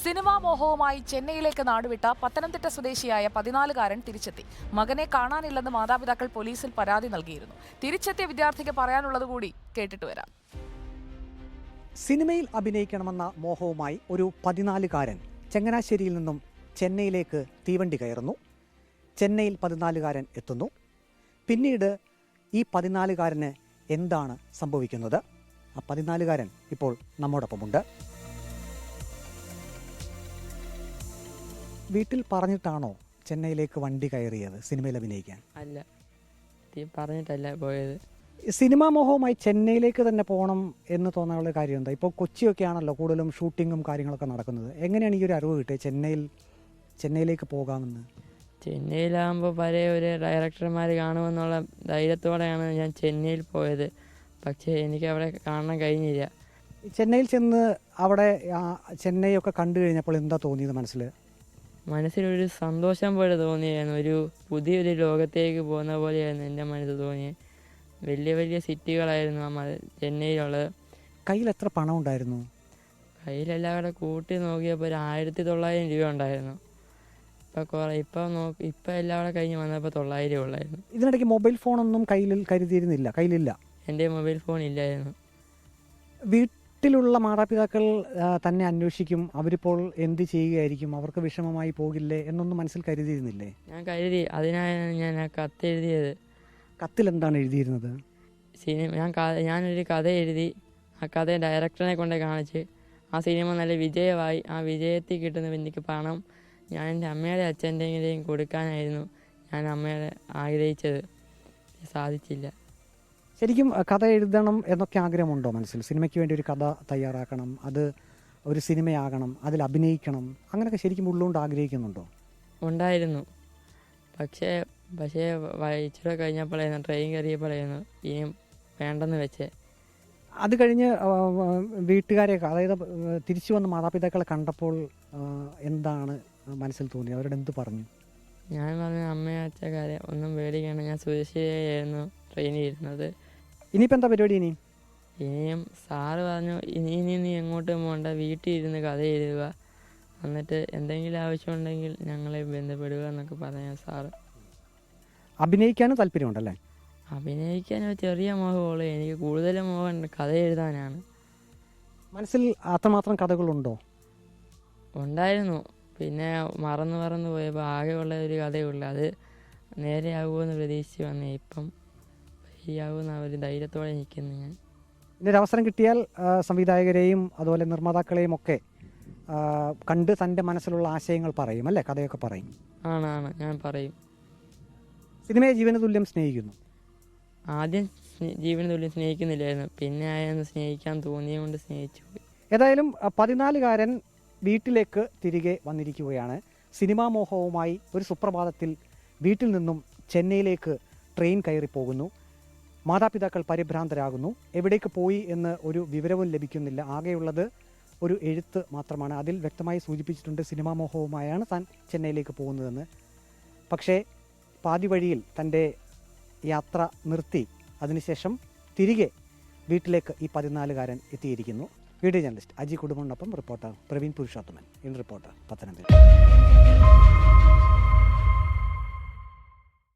Cinema മോഹവുമായി ചെന്നൈയിലേക്ക് നാടുവിട്ട പത്തനംതിട്ട സ്വദേശിയായ 14-കാരൻ തിരിച്ചെത്തി. മകനെ കാണാനില്ലെന്ന് മാതാപിതാക്കൾ പോലീസിൽ പരാതി നൽകിയിരുന്നു. തിരിച്ചെത്തിയ വിദ്യാർത്ഥിക്ക് പറയാനുള്ളത് കൂടി കേട്ടിട്ട് വരാം. സിനിമയിൽ അഭിനയിക്കണമെന്ന മോഹവുമായി ഒരു 14-കാരൻ ചങ്ങനാശ്ശേരിയിൽ നിന്നും ചെന്നൈയിലേക്ക് തീവണ്ടി കയറുന്നു. ചെന്നൈയിൽ 14-കാരൻ എത്തുന്നു. പിന്നീട് ഈ 14-കാരന് എന്താണ് സംഭവിക്കുന്നത്? ആ 14-കാരൻ ഇപ്പോൾ നമ്മോടൊപ്പമുണ്ട്. വീട്ടിൽ പറഞ്ഞിട്ടാണോ ചെന്നൈയിലേക്ക് വണ്ടി കയറിയത് സിനിമയിൽ അഭിനയിക്കാൻ? അല്ല, പറഞ്ഞിട്ടല്ല പോയത്. സിനിമാ മോഹവുമായി ചെന്നൈയിലേക്ക് തന്നെ പോകണം എന്ന് തോന്നാനുള്ള കാര്യം എന്താ? ഇപ്പോൾ കൊച്ചിയൊക്കെ ആണല്ലോ കൂടുതലും ഷൂട്ടിങ്ങും കാര്യങ്ങളൊക്കെ നടക്കുന്നത്. എങ്ങനെയാണ് ഈ ഒരു അറിവ് കിട്ടിയത് ചെന്നൈയിലേക്ക് പോകാമെന്ന്? ചെന്നൈയിലാകുമ്പോൾ പഴയ ഒരു ഡയറക്ടർമാർ കാണുമെന്നുള്ള ധൈര്യത്തോടെയാണ് ഞാൻ ചെന്നൈയിൽ പോയത്. പക്ഷേ എനിക്ക് അവിടെ കാണാൻ കഴിഞ്ഞില്ല. ചെന്നൈയിൽ ചെന്ന് അവിടെ ചെന്നൈയൊക്കെ കണ്ടു കഴിഞ്ഞപ്പോൾ എന്താ തോന്നിയത് മനസ്സിലൊരു സന്തോഷം പോലെ തോന്നിയായിരുന്നു. ഒരു പുതിയൊരു ലോകത്തേക്ക് പോകുന്ന പോലെയായിരുന്നു എൻ്റെ മനസ്സ് തോന്നിയത്. വലിയ വലിയ സിറ്റികളായിരുന്നു ചെന്നൈയിലുള്ളത്. കയ്യിൽ എത്ര പണം ഉണ്ടായിരുന്നു? കയ്യിലെല്ലാം കൂടെ കൂട്ടി നോക്കിയപ്പോൾ ഒരു 1900 രൂപ ഉണ്ടായിരുന്നു. ഇപ്പം എല്ലാം കൂടെ കഴിഞ്ഞ് വന്നപ്പോൾ 900 ഉള്ളായിരുന്നു. ഇതിനിടയ്ക്ക് മൊബൈൽ ഫോണൊന്നും കയ്യിലില്ല. എൻ്റെ മൊബൈൽ ഫോൺ ഇല്ലായിരുന്നു. വീട്ടിലുള്ള മാതാപിതാക്കൾ തന്നെ അന്വേഷിക്കും, അവരിപ്പോൾ എന്ത് ചെയ്യുകയായിരിക്കും, അവർക്ക് വിഷമമായി പോകില്ലേ എന്നൊന്നും മനസ്സിൽ കരുതിയിരുന്നില്ലേ? ഞാൻ കരുതി. അതിനായാണ് ഞാൻ ആ കത്ത് എഴുതിയത്. കത്തിൽ എന്താണ് എഴുതിയിരുന്നത്? ഞാനൊരു കഥ എഴുതി. ആ കഥ ഡയറക്ടറിനെ കൊണ്ട് കാണിച്ച് ആ സിനിമ നല്ല വിജയമായി. ആ വിജയത്തിൽ കിട്ടുന്ന എനിക്ക് പണം ഞാൻ എൻ്റെ അമ്മയുടെ അച്ഛൻ്റെയും കൊടുക്കാനായിരുന്നു ഞാൻ അമ്മയുടെ ആഗ്രഹിച്ചത്. സാധിച്ചില്ല. ശരിക്കും കഥ എഴുതണം എന്നൊക്കെ ആഗ്രഹമുണ്ടോ മനസ്സിൽ? സിനിമയ്ക്ക് വേണ്ടി ഒരു കഥ തയ്യാറാക്കണം, അത് ഒരു സിനിമയാകണം, അതിൽ അഭിനയിക്കണം, അങ്ങനെയൊക്കെ ശരിക്കും ഉള്ളുകൊണ്ട് ആഗ്രഹിക്കുന്നുണ്ടോ? ഉണ്ടായിരുന്നു. പക്ഷേ ഇച്ചിരി കഴിഞ്ഞപ്പോഴായിരുന്നു ട്രെയിൻ കയറിയപ്പോഴായിരുന്നു ഇനിയും വേണ്ടെന്ന് വെച്ചേ. അത് കഴിഞ്ഞ് വീട്ടുകാരെയൊക്കെ, അതായത് തിരിച്ചു വന്ന മാതാപിതാക്കളെ കണ്ടപ്പോൾ എന്താണ് മനസ്സിൽ തോന്നിയത്? അവരോട് എന്ത് പറഞ്ഞു? ഞാൻ പറഞ്ഞ അമ്മയും അച്ഛക്കാരെ ഒന്നും പേടിക്കണം, ഞാൻ സുരക്ഷിതയായിരുന്നു ട്രെയിനിൽ ഇരുന്നത്. ഇനിയിപ്പോൾ എന്താ പരിപാടി? ഇനിയും സാറ് പറഞ്ഞു ഇനി നീ എങ്ങോട്ടും പോകണ്ട, വീട്ടിൽ ഇരുന്ന് കഥ എഴുതുക, എന്നിട്ട് എന്തെങ്കിലും ആവശ്യമുണ്ടെങ്കിൽ ഞങ്ങളെ ബന്ധപ്പെടുക എന്നൊക്കെ പറഞ്ഞു സാറ്. അഭിനയിക്കാനും താല്പര്യമുണ്ടല്ലേ? അഭിനയിക്കാൻ ചെറിയ മോഹമുള്ളൂ. എനിക്ക് കൂടുതലും മോഹം കഥ എഴുതാനാണ്. മനസ്സിൽ അത്രമാത്രം കഥകളുണ്ടോ? ഉണ്ടായിരുന്നു. പിന്നെ മറന്നു പോയപ്പോൾ ആകെയുള്ള ഒരു കഥയുള്ളൂ. അത് നേരെയാകുമെന്ന് പ്രതീക്ഷിച്ച് വന്നേ. ഇപ്പം ശരിയാകുമെന്ന് ഒരു ധൈര്യത്തോടെ നിൽക്കുന്നു ഞാൻ. ഇതിനൊരു അവസരം കിട്ടിയാൽ സംവിധായകരെയും അതുപോലെ നിർമ്മാതാക്കളെയും ഒക്കെ കണ്ട് തൻ്റെ മനസ്സിലുള്ള ആശയങ്ങൾ പറയും അല്ലേ? കഥയൊക്കെ പറയും. ആണ് ഞാൻ പറയും. സിനിമയെ ജീവന തുല്യം സ്നേഹിക്കുന്നു. ആദ്യം ജീവന തുല്യം സ്നേഹിക്കുന്നില്ലായിരുന്നു, പിന്നെ ആയെന്ന് സ്നേഹിക്കാൻ തോന്നിയത് കൊണ്ട് സ്നേഹിച്ചു പോയി. ഏതായാലും 14-കാരൻ വീട്ടിലേക്ക് തിരികെ വന്നിരിക്കുകയാണ്. സിനിമാ മോഹവുമായി ഒരു സുപ്രഭാതത്തിൽ വീട്ടിൽ നിന്നും ചെന്നൈയിലേക്ക് ട്രെയിൻ കയറിപ്പോകുന്നു. മാതാപിതാക്കൾ പരിഭ്രാന്തരാകുന്നു. എവിടേക്ക് പോയി എന്ന് ഒരു വിവരവും ലഭിക്കുന്നില്ല. ആകെയുള്ളത് ഒരു എഴുത്ത് മാത്രമാണ്. അതിൽ വ്യക്തമായി സൂചിപ്പിച്ചിട്ടുണ്ട് സിനിമാ മോഹവുമായാണ് താൻ ചെന്നൈയിലേക്ക് പോകുന്നതെന്ന്. പക്ഷേ പാതി വഴിയിൽ തൻ്റെ യാത്ര നിർത്തി അതിനുശേഷം തിരികെ വീട്ടിലേക്ക് ഈ 14-കാരൻ എത്തിയിരിക്കുന്നു. വീഡിയോ ജേർണലിസ്റ്റ് അജി കുടുംബനൊപ്പം reporter Praveen Purushothaman. In reporter, Pathanamthitta.